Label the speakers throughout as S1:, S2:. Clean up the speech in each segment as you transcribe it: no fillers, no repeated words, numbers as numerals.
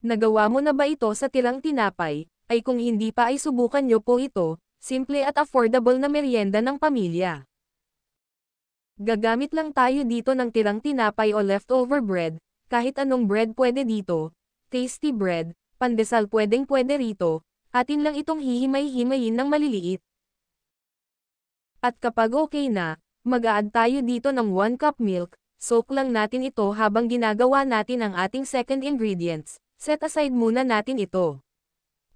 S1: Nagawa mo na ba ito sa tirang tinapay? Ay kung hindi pa ay subukan nyo po ito, simple at affordable na merienda ng pamilya. Gagamit lang tayo dito ng tirang tinapay o leftover bread, kahit anong bread pwede dito, tasty bread, pandesal pwedeng pwede rito, atin lang itong hihimay-himayin ng maliliit. At kapag okay na, mag-a-add tayo dito ng 1 cup milk, soak lang natin ito habang ginagawa natin ang ating second ingredients, set aside muna natin ito.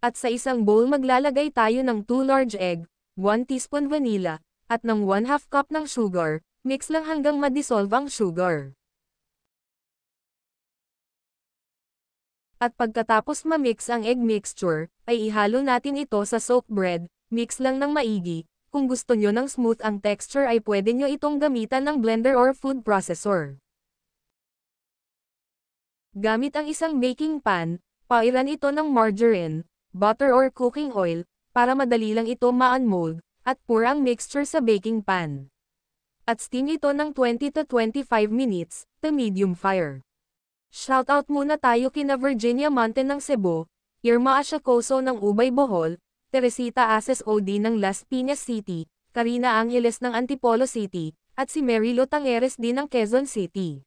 S1: At sa isang bowl maglalagay tayo ng 2 large egg, 1 teaspoon vanilla, at ng 1/2 cup ng sugar, mix lang hanggang ma-dissolve ang sugar. At pagkatapos ma-mix ang egg mixture, ay ihalo natin ito sa soaked bread, mix lang ng maigi. Kung gusto nyo ng smooth ang texture ay pwede nyo itong gamitan ng blender or food processor. Gamit ang isang baking pan, pairan ito ng margarine, butter or cooking oil, para madali lang ito ma-unmold, at pour ang mixture sa baking pan. At steam ito ng 20 to 25 minutes, to medium fire. Shoutout muna tayo kina Virginia Monte ng Cebu, Irma Ashacoso ng Ubay Bohol, Teresita Aces OD ng Las Piñas City, Karina Angeles ng Antipolo City, at si Mary Lo Tangeres din ng Quezon City.